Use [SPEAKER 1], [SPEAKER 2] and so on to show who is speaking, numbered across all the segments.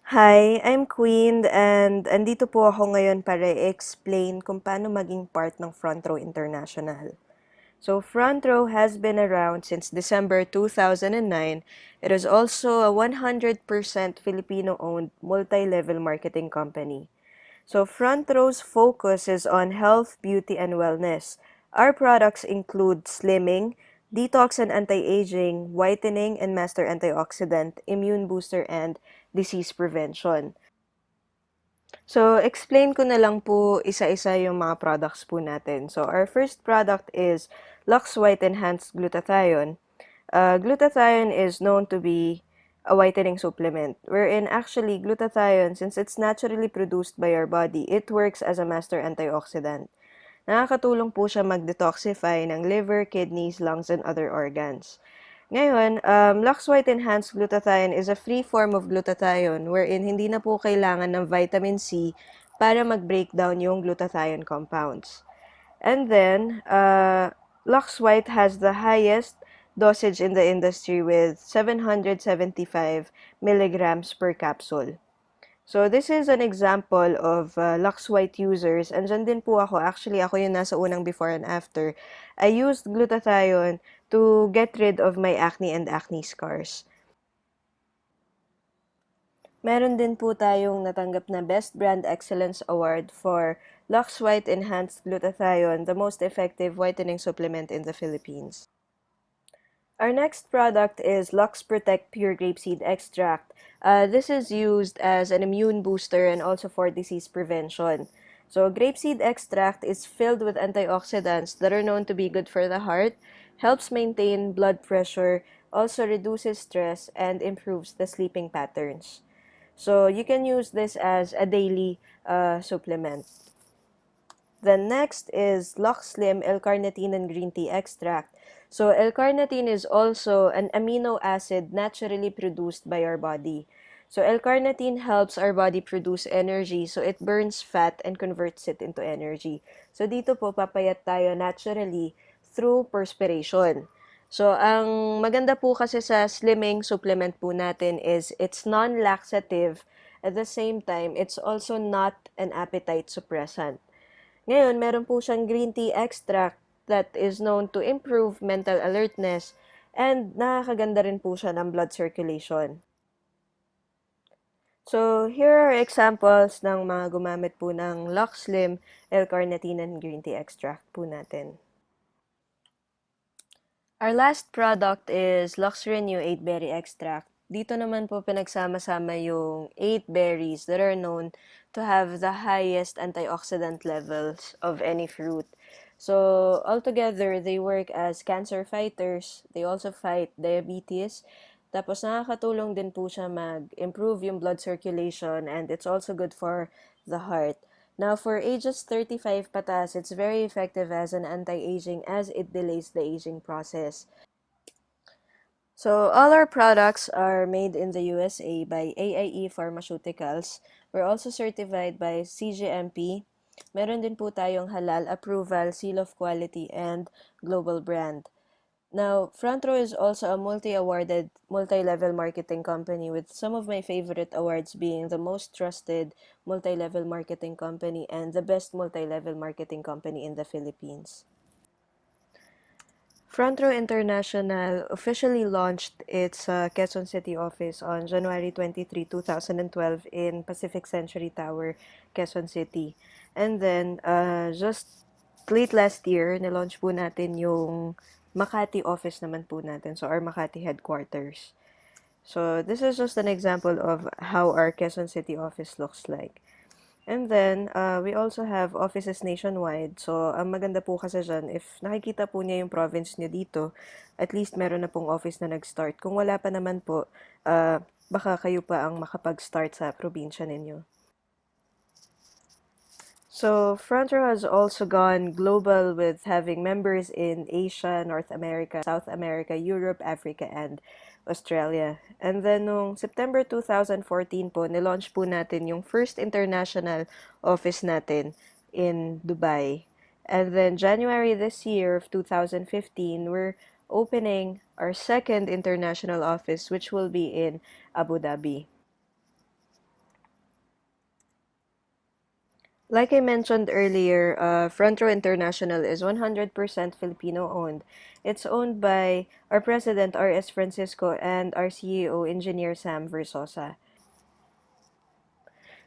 [SPEAKER 1] Hi, I'm Queen and andito po ako ngayon para i-explain kung paano maging part ng Front Row International. So Front Row has been around since December 2009. It is also a 100% Filipino-owned multi-level marketing company. So Front Row's focus is on health, beauty, and wellness. Our products include slimming, detox and anti-aging, whitening and master antioxidant, immune booster, and disease prevention. So, explain ko na lang po isa-isa yung mga products po natin. So, our first product is Lux White Enhanced Glutathione. Glutathione is known to be a whitening supplement, wherein actually glutathione, since it's naturally produced by our body, it works as a master antioxidant. Nakakatulong po siya mag-detoxify ng liver, kidneys, lungs, and other organs. Ngayon, Lux White Enhanced Glutathione is a free form of glutathione wherein hindi na po kailangan ng vitamin C para mag-break down yung glutathione compounds. And then, Lux White has the highest dosage in the industry with 775 milligrams per capsule. So, this is an example of Lux White users. Andyan din po ako. Actually, ako yung nasa unang before and after. I used glutathione to get rid of my acne and acne scars. Meron din po tayong natanggap na Best Brand Excellence Award for Lux White Enhanced Glutathione, the most effective whitening supplement in the Philippines. Our next product is Lux Protect Pure Grapeseed Extract. This is used as an immune booster and also for disease prevention. So, grapeseed extract is filled with antioxidants that are known to be good for the heart, helps maintain blood pressure, also reduces stress, and improves the sleeping patterns. So, you can use this as a daily supplement. The next is Lux Slim L-carnitine and green tea extract. So, L-carnitine is also an amino acid naturally produced by our body. So, L-carnitine helps our body produce energy. So, it burns fat and converts it into energy. So, dito po papayat tayo naturally through perspiration. So, ang maganda po kasi sa slimming supplement po natin is it's non-laxative. At the same time, it's also not an appetite suppressant. Ngayon, meron po siyang green tea extract that is known to improve mental alertness and nakakaganda rin po siya ng blood circulation. So, here are examples ng mga gumamit po ng Lux Slim, L-carnitine, and green tea extract po natin. Our last product is Lux Renew 8 Berry Extract. Dito naman po pinagsama-sama yung 8 berries that are known to have the highest antioxidant levels of any fruit. So, altogether, they work as cancer fighters. They also fight diabetes. Tapos, nakakatulong din po siya mag-improve yung blood circulation and it's also good for the heart. Now, for ages 35 patas, it's very effective as an anti-aging as it delays the aging process. So, all our products are made in the USA by AIE Pharmaceuticals. We're also certified by CGMP. Meron din po tayong halal approval, seal of quality, and global brand. Now, Front Row is also a multi-awarded, multi-level marketing company with some of my favorite awards being the most trusted multi-level marketing company and the best multi-level marketing company in the Philippines. Front Row International officially launched its Quezon City office on January 23, 2012 in Pacific Century Tower, Quezon City. And then, just late last year, nilaunch po natin yung Makati office naman po natin. So, our Makati headquarters. So, this is just an example of how our Quezon City office looks like. And then, we also have offices nationwide. So, ang maganda po kasi dyan, if nakikita po niya yung province niyo dito, at least meron na pong office na nag-start. Kung wala pa naman po, baka kayo pa ang makapag-start sa probinsya ninyo. So, Front Row has also gone global with having members in Asia, North America, South America, Europe, Africa, and Australia. And then, noong September 2014 po, nilaunch po natin yung first international office natin in Dubai. And then, January this year of 2015, we're opening our second international office, which will be in Abu Dhabi. Like I mentioned earlier, Front Row International is 100% Filipino-owned. It's owned by our president, R.S. Francisco, and our CEO, Engineer Sam Versosa.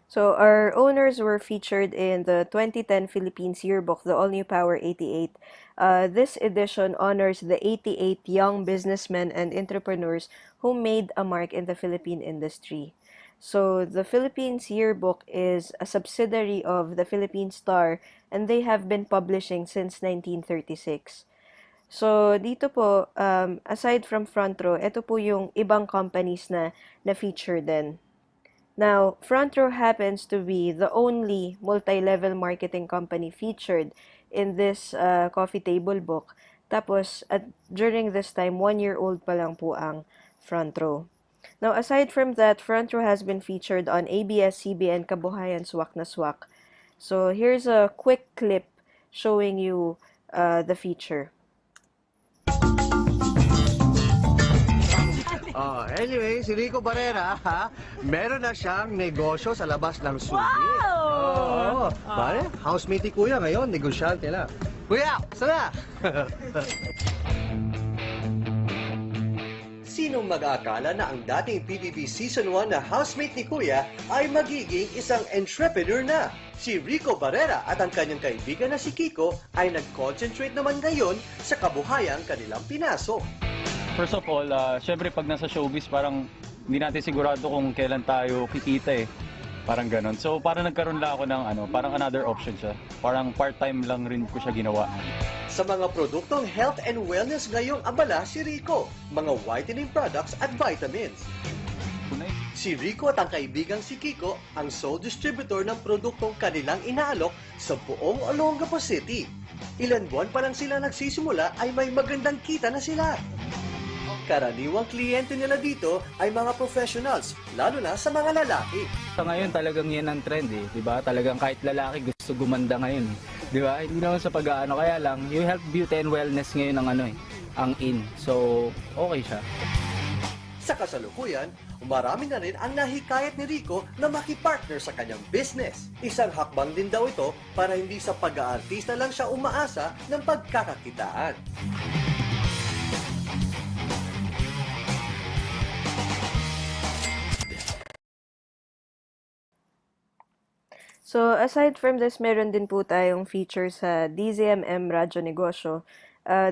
[SPEAKER 1] So our owners were featured in the 2010 Philippines Yearbook, the All New Power 88. This edition honors the 88 young businessmen and entrepreneurs who made a mark in the Philippine industry. So the Philippines Yearbook is a subsidiary of the Philippine Star, and they have been publishing since 1936. So dito po, aside from Front Row, ito po yung ibang companies na feature din. Now, Front Row happens to be the only multi-level marketing company featured in this coffee table book. Tapos, during this time, 1-year-old pa lang po ang Front Row. Now, aside from that, Front Row has been featured on ABS-CBN Kabuhayan Swak na Swak. So, here's a quick clip showing you the feature.
[SPEAKER 2] Anyway, si Rico Barrera, meron na siyang negosyo sa labas ng subi.
[SPEAKER 3] Wow!
[SPEAKER 2] Pare, housemate ni Kuya ngayon, negosyante na. Kuya, sana! Sinong mag-aakala na ang dating PBB Season 1 na housemate ni Kuya ay magiging isang entrepreneur na? Si Rico Barrera at ang kanyang kaibigan na si Kiko ay nag-concentrate naman ngayon sa kabuhayang kanilang pinasok.
[SPEAKER 4] First of all, syempre pag nasa showbiz, parang hindi natin sigurado kung kailan tayo kikita eh. Parang ganon. So parang nagkaroon lang ako ng parang another option siya. Parang part-time lang rin ko siya ginawa.
[SPEAKER 2] Sa mga produktong health and wellness ngayong abala si Rico, mga whitening products at vitamins. Si Rico at ang kaibigang si Kiko ang sole distributor ng produktong kanilang inaalok sa buong Olongapo City. Ilan buwan pa lang sila nagsisimula ay may magandang kita na sila. Karaniwang kliyente nila dito ay mga professionals, lalo na sa mga lalaki.
[SPEAKER 5] Sa ngayon talagang yan ang trend eh, 'di ba? Talagang kahit lalaki gusto gumanda ngayon, 'di ba? Hindi naman sa pag-aano, kaya lang yung health, beauty and wellness ngayon ang ang in. So, okay siya.
[SPEAKER 2] Sa kasalukuyan, marami na rin ang nahikayat ni Rico na makipartner sa kanyang business. Isang hakbang din daw ito para hindi sa pag-aartista lang siya umaasa ng pagkakakitaan.
[SPEAKER 1] So, aside from this, meron din po tayong feature sa DZMM Radyo Negosyo.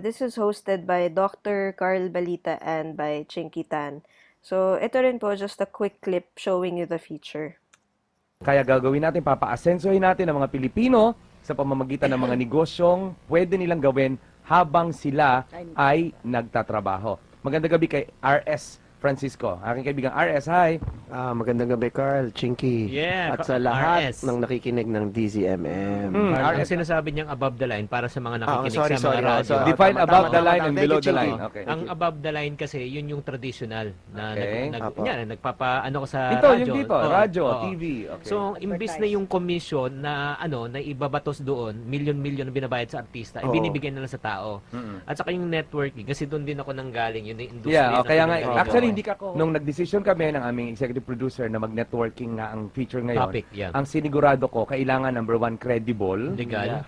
[SPEAKER 1] This is hosted by Dr. Carl Balita and by Chinky Tan. So, ito rin po, just a quick clip showing you the feature.
[SPEAKER 6] Kaya gagawin natin, papaasensohin natin ang mga Pilipino sa pamamagitan ng mga negosyong pwede nilang gawin habang sila ay nagtatrabaho. Magandang gabi kay RS Francisco. Aking kaibigang RS, hi!
[SPEAKER 7] Magandang gabi, Carl, Chinky,
[SPEAKER 3] Yeah,
[SPEAKER 7] at sa lahat
[SPEAKER 3] RS.
[SPEAKER 7] ng nakikinig ng DZMM.
[SPEAKER 3] Ang sinasabi niyang above the line para sa mga nakikinig
[SPEAKER 7] sorry,
[SPEAKER 3] sa mga radyo.
[SPEAKER 6] Define above the line and
[SPEAKER 7] Thank
[SPEAKER 6] below
[SPEAKER 7] you,
[SPEAKER 6] the
[SPEAKER 7] Chinky.
[SPEAKER 6] line. Okay.
[SPEAKER 3] Ang above the line kasi, yun yung traditional na
[SPEAKER 6] Okay.
[SPEAKER 7] Apo.
[SPEAKER 3] nagpapaano ko sa
[SPEAKER 6] Ito,
[SPEAKER 3] radyo.
[SPEAKER 6] yung dito,
[SPEAKER 3] Oo,
[SPEAKER 6] radyo,
[SPEAKER 3] oo.
[SPEAKER 6] TV. Okay.
[SPEAKER 3] So, imbis na yung commission na na ibabatos doon, milyon-milyon na binabayad sa artista,
[SPEAKER 7] Oo.
[SPEAKER 3] ibinibigay na lang sa tao. At saka yung networking, kasi doon din ako nanggaling, yun yung industry.
[SPEAKER 6] Yeah,
[SPEAKER 3] na
[SPEAKER 6] kaya nga,
[SPEAKER 3] pinagawa.
[SPEAKER 6] actually, hindi ka nung nag-decision kami ng aming executive producer na mag-networking nga ang feature ngayon,
[SPEAKER 3] Topic, yeah.
[SPEAKER 6] ang sinigurado ko, kailangan number 1, credible,
[SPEAKER 3] Legal.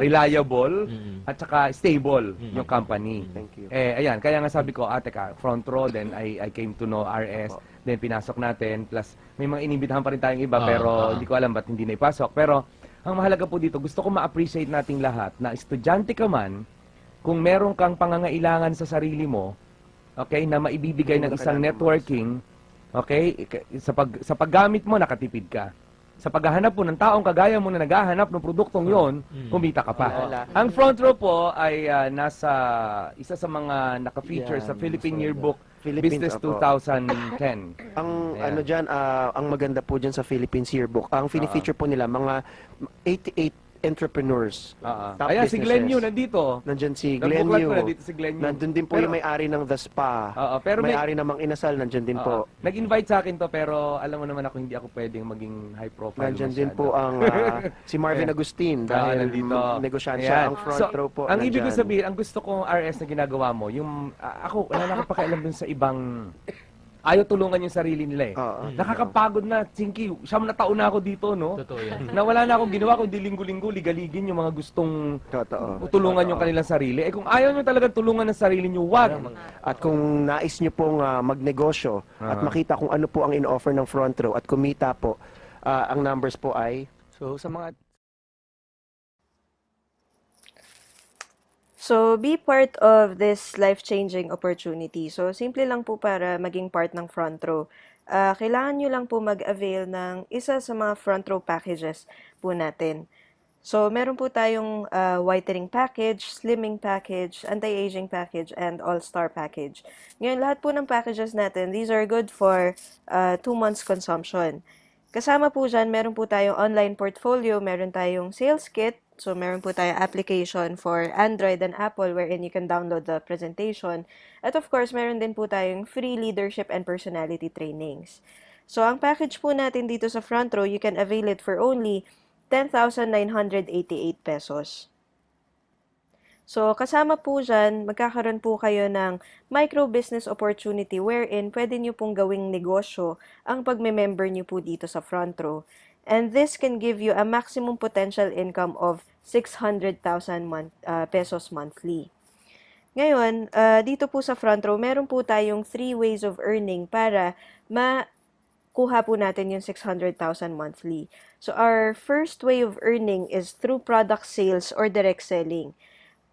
[SPEAKER 6] reliable,
[SPEAKER 3] Mm.
[SPEAKER 6] at saka stable yung company.
[SPEAKER 7] Thank you.
[SPEAKER 6] Ayan, kaya nga sabi ko, teka, front row, then I came to know RS, then pinasok natin, plus may mga inibitahan pa rin tayong iba, pero hindi ko alam ba't hindi naipasok. Pero, ang mahalaga po dito, gusto ko ma-appreciate nating lahat na estudyante ka man, kung meron kang pangangailangan sa sarili mo, okay, na maibibigay ng isang networking, okay, sa paggamit mo, nakatipid ka. Sa paghahanap po ng taong kagaya mo na naghahanap ng produktong yon, kumita ka pa. Ang front row po ay nasa isa sa mga naka-feature sa Philippine Yearbook
[SPEAKER 7] Philippines,
[SPEAKER 6] Business
[SPEAKER 7] opo.
[SPEAKER 6] 2010.
[SPEAKER 7] Ang
[SPEAKER 6] Ayan.
[SPEAKER 7] ang maganda po dyan sa Philippines Yearbook, ang fini-feature po nila mga 88 entrepreneurs. Top
[SPEAKER 6] Ayan, si
[SPEAKER 7] businesses.
[SPEAKER 6] Glenn Yu nandito.
[SPEAKER 7] Nandyan si
[SPEAKER 6] Nagbuklat
[SPEAKER 7] Glenn
[SPEAKER 6] ko
[SPEAKER 7] Yu.
[SPEAKER 6] nandito si Glenn Yu.
[SPEAKER 7] Nandun din po
[SPEAKER 6] Pero-
[SPEAKER 7] yung may-ari ng The Spa.
[SPEAKER 6] pero
[SPEAKER 7] may-ari ng Mang Inasal, nandyan din po.
[SPEAKER 6] Nag-invite sa akin to, pero alam mo naman ako, hindi ako pwedeng maging high profile.
[SPEAKER 7] Nandyan din
[SPEAKER 6] masyado.
[SPEAKER 7] po ang si Marvin
[SPEAKER 6] Ayan.
[SPEAKER 7] Agustin
[SPEAKER 6] Ah,
[SPEAKER 7] dahil
[SPEAKER 6] nandito.
[SPEAKER 7] negosyante
[SPEAKER 6] Ayan.
[SPEAKER 7] siya. Ang front
[SPEAKER 6] So,
[SPEAKER 7] row po
[SPEAKER 6] ang ibig ko
[SPEAKER 7] nandyan.
[SPEAKER 6] sabihin, ang gusto kong RS na ginagawa mo, yung ako, wala na akong pakialam dun sa ibang ayaw tulungan yung sarili nila eh.
[SPEAKER 7] Oo.
[SPEAKER 6] Nakakapagod na, Chinky, 9 na ako dito, no?
[SPEAKER 3] Totoo yan.
[SPEAKER 6] Na wala na akong ginawa kundi linggo-linggo, ligaligin yung mga gustong
[SPEAKER 7] Totoo.
[SPEAKER 6] tulungan yung kanilang sarili. Eh kung ayaw nyo talaga tulungan ng sarili nyo, wag.
[SPEAKER 7] At kung nais nyo pong magnegosyo at makita kung ano po ang in-offer ng front row at kumita po, ang numbers po ay...
[SPEAKER 5] So sa mga
[SPEAKER 1] So, be part of this life-changing opportunity. So, simple lang po para maging part ng front row. Kailangan nyo lang po mag-avail ng isa sa mga front row packages po natin. So, meron po tayong whitening package, slimming package, anti-aging package, and all-star package. Ngayon, lahat po ng packages natin, these are good for 2 months consumption. Kasama po dyan, meron po tayong online portfolio, meron tayong sales kit, so meron po tayong application for Android and Apple wherein you can download the presentation. At of course, meron din po tayong free leadership and personality trainings. So, ang package po natin dito sa front row, you can avail it for only 10,988 pesos. So, kasama po dyan, magkakaroon po kayo ng micro-business opportunity wherein pwede nyo pong gawing negosyo ang pagme-member nyo po dito sa front row. And this can give you a maximum potential income of 600,000 pesos monthly. Ngayon, dito po sa front row, meron po tayong 3 ways of earning para makuha po natin yung 600,000 monthly. So, our first way of earning is through product sales or direct selling.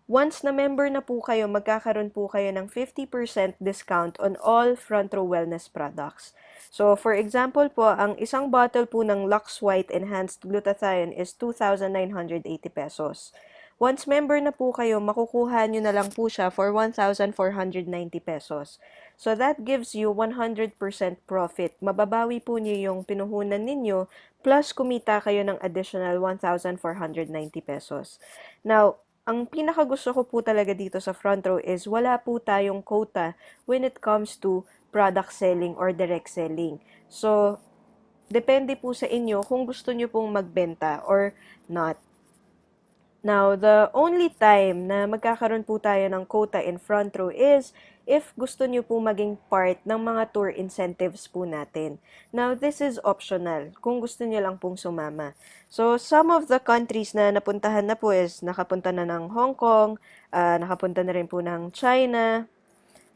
[SPEAKER 1] Once na member na po kayo, magkakaroon po kayo ng 50% discount on all front row wellness products. So, for example po, ang isang bottle po ng Lux White Enhanced Glutathione is 2,980 pesos. Once member na po kayo, makukuha nyo na lang po siya for 1,490 pesos. So, that gives you 100% profit. Mababawi po nyo yung pinuhunan ninyo, plus kumita kayo ng additional 1,490 pesos. Now, ang pinakagusto ko po talaga dito sa front row is wala po tayong quota when it comes to product selling or direct selling. So, depende po sa inyo kung gusto nyo pong magbenta or not. Now, the only time na magkakaroon po tayo ng quota in front row is if gusto nyo po maging part ng mga tour incentives po natin. Now, this is optional kung gusto nyo lang pong sumama. So, some of the countries na napuntahan na po is nakapunta na ng Hong Kong, nakapunta na rin po ng China,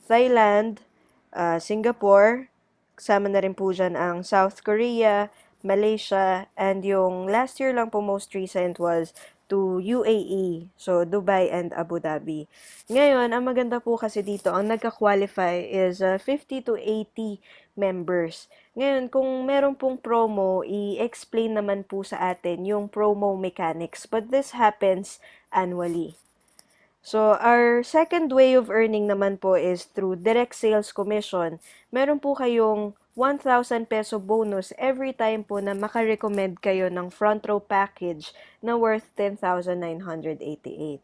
[SPEAKER 1] Thailand, Singapore, kasama na rin po dyan ang South Korea, Malaysia, and yung last year lang po most recent was to UAE, so Dubai and Abu Dhabi. Ngayon, ang maganda po kasi dito, ang nagka-qualify is 50 to 80 members. Ngayon, kung meron pong promo, i-explain naman po sa atin yung promo mechanics, but this happens annually. So, our second way of earning naman po is through direct sales commission. Meron po kayong 1,000 peso bonus every time po na makarecommend kayo ng front row package na worth 10,988.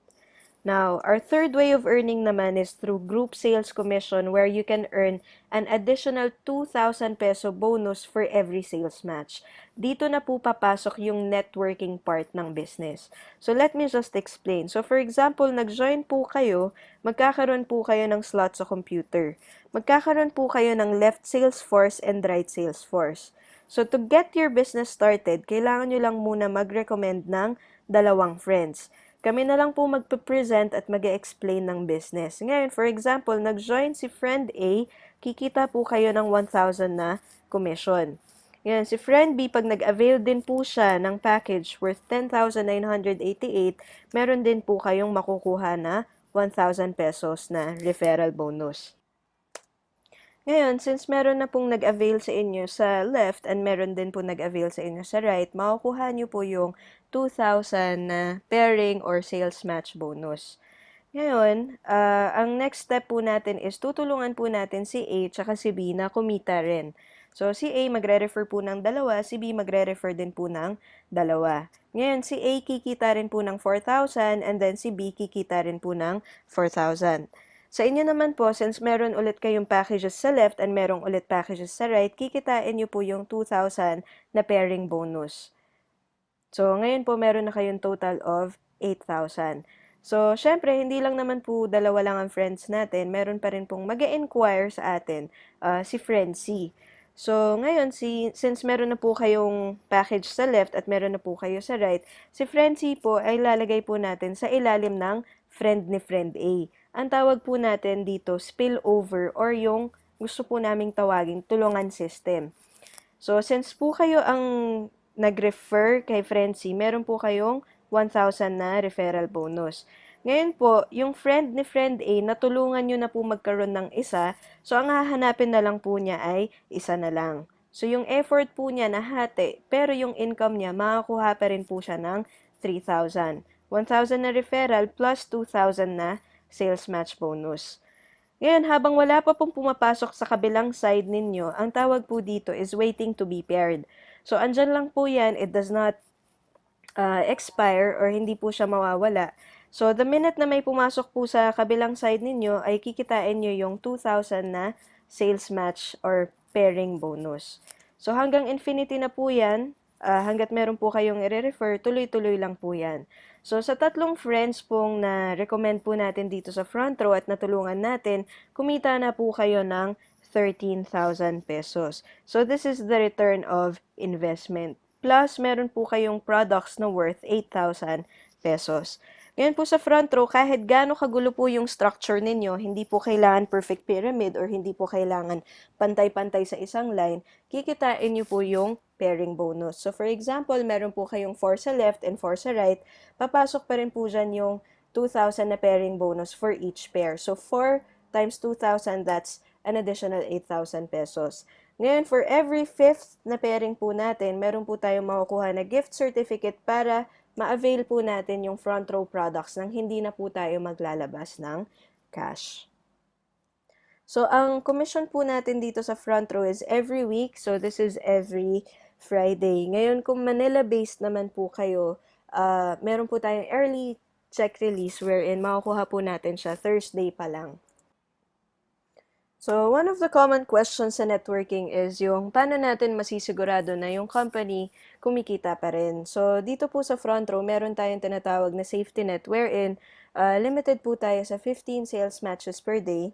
[SPEAKER 1] Now, our third way of earning naman is through group sales commission where you can earn an additional 2,000 peso bonus for every sales match. Dito na po papasok yung networking part ng business. So, let me just explain. So, for example, nag-join po kayo, magkakaroon po kayo ng slot sa computer. Magkakaroon po kayo ng left sales force and right sales force. So, to get your business started, kailangan nyo lang muna mag-recommend ng 2 friends. Kami na lang po magpe-present at mag-explain ng business. Ngayon, for example, nag-join si friend A, kikita po kayo ng 1,000 na commission. Ngayon, si friend B, pag nag-avail din po siya ng package worth 10,988, meron din po kayong makukuha na 1,000 pesos na referral bonus. Ngayon, since meron na pong nag-avail sa inyo sa left and meron din po nag-avail sa inyo sa right, makukuha nyo po yung 2,000 na pairing or sales match bonus. Ngayon, ang next step po natin is tutulungan po natin si A tsaka si B na kumita rin. So, si A magre-refer po ng 2, si B magre-refer din po ng 2. Ngayon, si A kikita rin po ng 4,000 and then si B kikita rin po ng 4,000. Sa inyo naman po, since meron ulit kayong packages sa left and merong ulit packages sa right, kikitain nyo po yung 2,000 na pairing bonus. So, ngayon po meron na kayong total of 8,000. So, syempre, hindi lang naman po dalawa lang ang friends natin. Meron pa rin pong mag-inquire sa atin, si Frenzy. So, ngayon, since meron na po kayong package sa left at meron na po kayo sa right, si Frenzy po ay lalagay po natin sa ilalim ng friend ni friend A. Ang tawag po natin dito, spillover or yung gusto po naming tawaging tulungan system. So, since po kayo ang nag-refer kay Frenzy, meron po kayong 1,000 na referral bonus. Ngayon po, yung friend ni friend A, natulungan nyo na po magkaroon ng isa, so ang hahanapin na lang po niya ay isa na lang. So, yung effort po niya nahati, pero yung income niya, makakuha pa rin po siya ng 3,000. 1,000 na referral plus 2,000 na sales match bonus. Ngayon, habang wala pa pong pumapasok sa kabilang side ninyo, ang tawag po dito is waiting to be paired. So, andyan lang po yan, it does not expire or hindi po siya mawawala. So, the minute na may pumasok po sa kabilang side ninyo, ay kikitain nyo yung 2,000 na sales match or pairing bonus. So, hanggang infinity na po yan, hanggat meron po kayong i-refer, tuloy-tuloy lang po yan. So, sa tatlong friends pong na-recommend po natin dito sa front row at natulungan natin, kumita na po kayo ng 13,000 pesos. So, this is the return of investment. Plus, meron po kayong products na worth 8,000 pesos. Ngayon po sa front row, kahit gaano kagulo po yung structure ninyo, hindi po kailangan perfect pyramid or hindi po kailangan pantay-pantay sa isang line, kikitain nyo po yung pairing bonus. So for example, meron po kayong 4 sa left and 4 sa right, papasok pa rin po dyan yung 2,000 na pairing bonus for each pair. So 4 times 2,000, that's an additional 8,000 pesos. Ngayon, for every 5th na pairing po natin, meron po tayong makukuha na gift certificate para ma-avail po natin yung front row products nang hindi na po tayo maglalabas ng cash. So, ang commission po natin dito sa front row is every week. So, this is every Friday. Ngayon, kung Manila-based naman po kayo, meron po tayong early check release wherein makukuha po natin siya Thursday pa lang. So, one of the common questions sa networking is yung paano natin masisigurado na yung company kumikita pa rin. So, dito po sa front row, meron tayong tinatawag na safety net wherein limited po tayo sa 15 sales matches per day,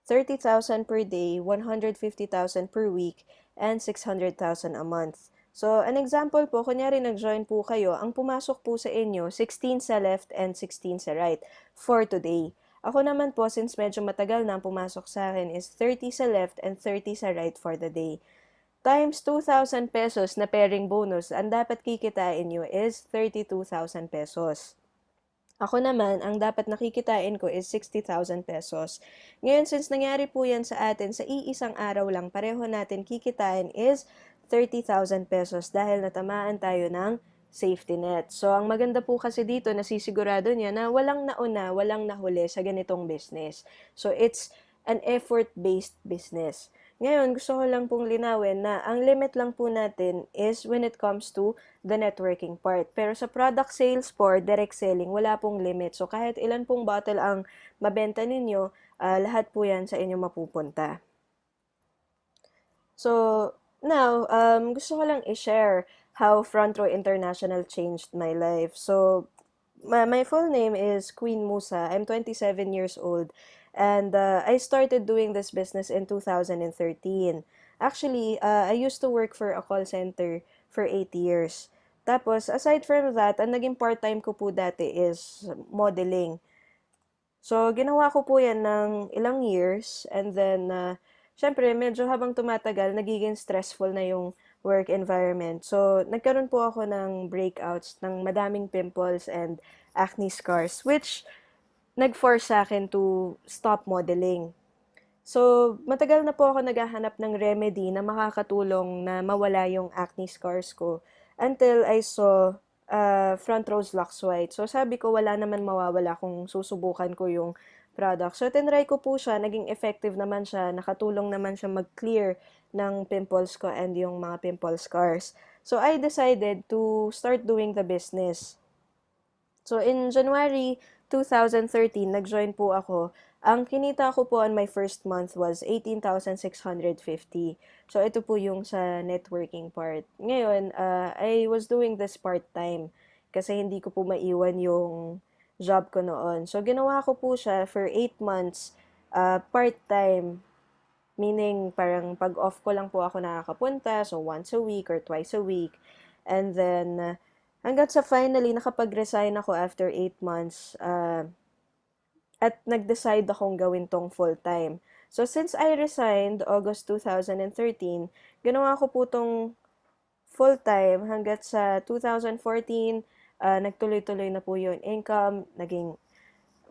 [SPEAKER 1] 30,000 per day, 150,000 per week, and 600,000 a month. So, an example po, kunyari nag-join po kayo, ang pumasok po sa inyo, 16 sa left and 16 sa right for today. Ako naman po, since medyo matagal na ang pumasok sa akin, is 30 sa left and 30 sa right for the day. Times 2,000 pesos na pairing bonus, ang dapat kikitain nyo is 32,000 pesos. Ako naman, ang dapat nakikitain ko is 60,000 pesos. Ngayon, since nangyari po yan sa atin, sa iisang araw lang, pareho natin kikitain is 30,000 pesos dahil natamaan tayo ng safety net. So, ang maganda po kasi dito, nasisigurado niya na walang nauna, walang nahuli sa ganitong business. So, it's an effort-based business. Ngayon, gusto ko lang pong linawin na ang limit lang po natin is when it comes to the networking part. Pero sa product sales for direct selling, wala pong limit. So, kahit ilan pong bottle ang mabenta ninyo, lahat po yan sa inyo mapupunta. So, now, gusto ko lang i-share how Front Row International changed my life. So, my full name is Queen Musa. I'm 27 years old. And I started doing this business in 2013. Actually, I used to work for a call center for 8 years. Tapos, aside from that, ang naging part-time ko po dati is modeling. So, ginawa ko po yan ng ilang years. And then, syempre, medyo habang tumatagal, nagiging stressful na yung work environment. So, nagkaroon po ako ng breakouts ng madaming pimples and acne scars, which nag-force sa akin to stop modeling. So, matagal na po ako naghahanap ng remedy na makakatulong na mawala yung acne scars ko until I saw Front Row's Lux White. So, sabi ko, wala naman mawawala kung susubukan ko yung product. So, tinry ko po siya, naging effective naman siya, nakatulong naman siya mag-clear ng pimples ko and yung mga pimple scars. So, I decided to start doing the business. So, in January 2013, nag-join po ako. Ang kinita ko po on my first month was 18,650. So, ito po yung sa networking part. Ngayon, I was doing this part-time kasi hindi ko po maiwan yung job ko noon. So, ginawa ko po siya for 8 months, part-time. Meaning, parang pag-off ko lang po ako nakakapunta, so once a week or twice a week. And then, hanggang sa finally, nakapag-resign ako after 8 months, at nag-decide akong gawin tong full-time. So, since I resigned August 2013, ginawa ko po tong full-time hanggat sa 2014, nagtuloy-tuloy na po yung income, naging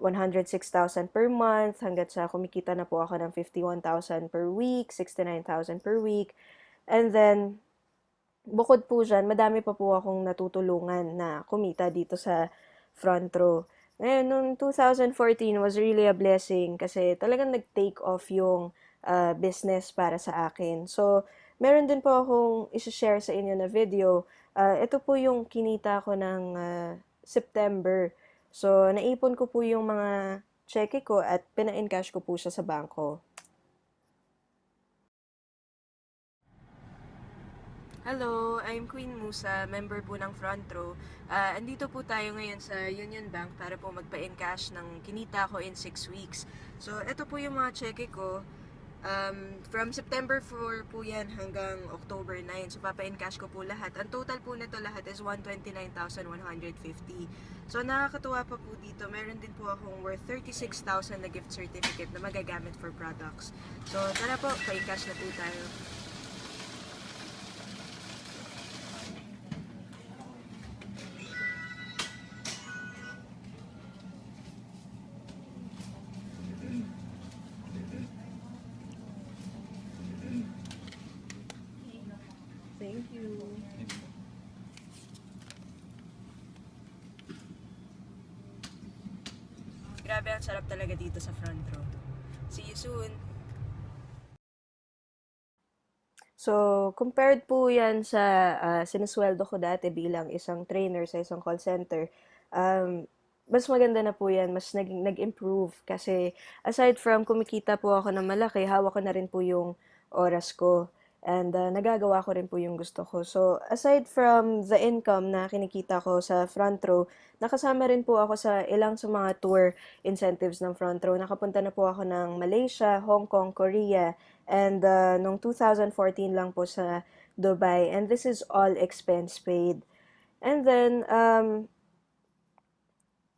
[SPEAKER 1] 106,000 per month, hanggat sa kumikita na po ako ng 51,000 per week, 69,000 per week. And then, bukod po dyan, madami pa po akong natutulungan na kumita dito sa front row. Ngayon, noong 2014 was really a blessing kasi talagang nag-take off yung business para sa akin. So, meron din po akong isi-share sa inyo na video. Ito po yung kinita ko ng September. So, naipon ko po yung mga cheque ko at pina-encash ko po siya sa bangko. Hello, I'm Queen Musa, member po ng Front Row. Andito po tayo ngayon sa Union Bank para po magpa-encash ng kinita ko in 6 weeks. So, ito po yung mga cheque ko. From September 4 po yan hanggang October 9. So, papa-encash ko po lahat. Ang total po nito lahat is 129,150. So, nakakatuwa pa po dito. Meron din po akong worth 36,000 na gift certificate na magagamit for products. So, tara po, pa-encash na po tayo. Thank you. Grabe, ang sarap talaga dito sa front row. See you soon! So, compared po yan sa sinusweldo ko dati bilang isang trainer sa isang call center, mas maganda na po yan, mas nag-improve kasi aside from kumikita po ako ng malaki, hawak ko na rin po yung oras ko and nagagawa ko rin po yung gusto ko. So, aside from the income na kinikita ko sa front row, nakasama rin po ako sa ilang sa mga tour incentives ng front row. Nakapunta na po ako ng Malaysia, Hong Kong, Korea, and nung 2014 lang po sa Dubai. And this is all expense paid. And then,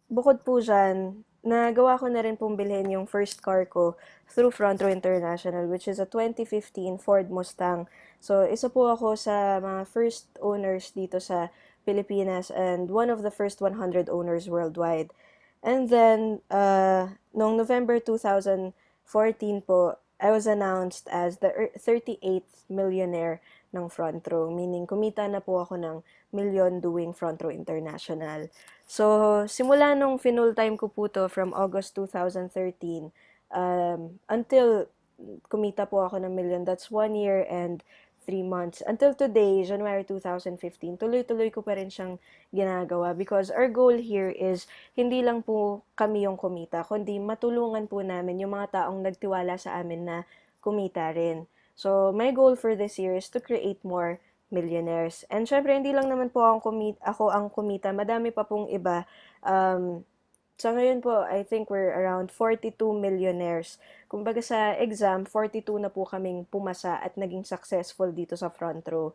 [SPEAKER 1] bukod po dyan, nagawa ko na rin pong bilhin yung first car ko through Front Row International, which is a 2015 Ford Mustang. So, isa po ako sa mga first owners dito sa Pilipinas and one of the first 100 owners worldwide. And then, noong November 2014 po, I was announced as the 38th millionaire ng Front Row, meaning kumita na po ako ng million doing Front Row International. So, simula nung full time ko po to from August 2013 until kumita po ako ng million, that's 1 year and 3 months. Until today, January 2015, tuloy-tuloy ko pa rin siyang ginagawa because our goal here is hindi lang po kami yung kumita, kundi matulungan po namin yung mga taong nagtiwala sa amin na kumita rin. So, my goal for this year is to create more millionaires. And syempre, hindi lang naman po ako ang kumita. Madami pa pong iba. Sa ngayon po, I think we're around 42 millionaires. Kumbaga sa exam, 42 na po kaming pumasa at naging successful dito sa front row.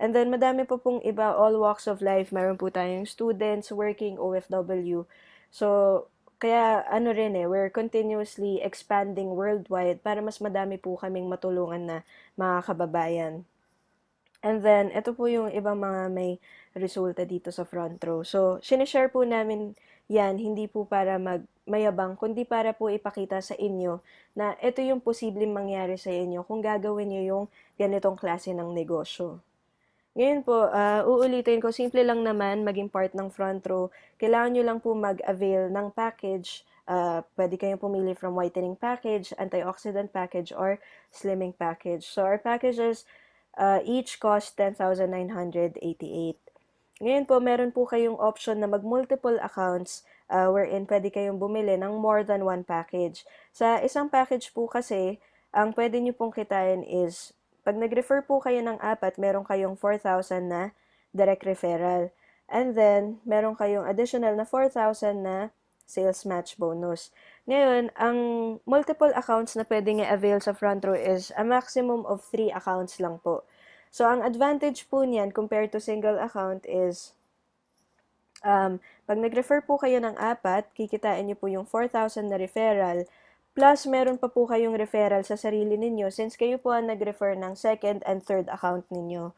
[SPEAKER 1] And then, madami pa pong iba, all walks of life. Meron po tayong students, working, OFW. So, kaya ano rin we're continuously expanding worldwide para mas madami po kaming matulungan na mga kababayan. And then, ito po yung ibang mga may resulta dito sa front row. So, sinishare po namin yan, hindi po para mayabang, kundi para po ipakita sa inyo na ito yung posibleng mangyari sa inyo kung gagawin nyo yung ganitong klase ng negosyo. Ngayon po, uulitin ko, simple lang naman maging part ng front row. Kailangan nyo lang po mag-avail ng package. Pwede kayong pumili from whitening package, antioxidant package, or slimming package. So, our packages each cost 10,988. Ngayon po, meron po kayong option na mag-multiple accounts wherein pwede kayong bumili ng more than one package. Sa isang package po kasi, ang pwede nyo pong kitain is, pag nag-refer po kayo ng 4, meron kayong 4,000 na direct referral. And then, meron kayong additional na 4,000 na sales match bonus. Ngayon, ang multiple accounts na pwedeng i-avail sa front row is a maximum of 3 accounts lang po. So, ang advantage po niyan compared to single account is pag nag-refer po kayo ng 4, kikitain niyo po yung 4,000 na referral, plus meron pa po kayong referral sa sarili ninyo since kayo po ang nag-refer ng second and third account ninyo.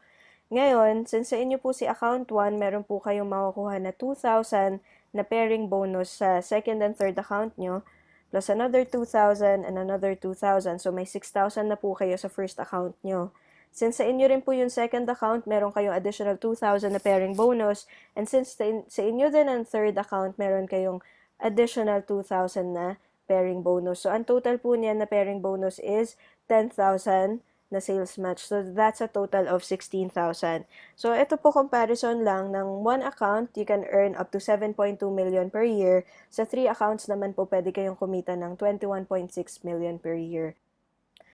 [SPEAKER 1] Ngayon, since sa inyo po si account 1, meron po kayong makukuha na 2,000 na pairing bonus sa second and third account nyo, plus another 2,000 and another 2,000. So, may 6,000 na po kayo sa first account nyo. Since sa inyo rin po yung second account, meron kayong additional 2,000 na pairing bonus. And since sa inyo din ang third account, meron kayong additional 2,000 na pairing bonus. So, ang total po niyan na pairing bonus is 10,000 na sales match. So, that's a total of 16,000. So, ito po comparison lang ng 1 account, you can earn up to 7.2 million per year. Sa 3 accounts naman po, pwede kayong kumita ng 21.6 million per year.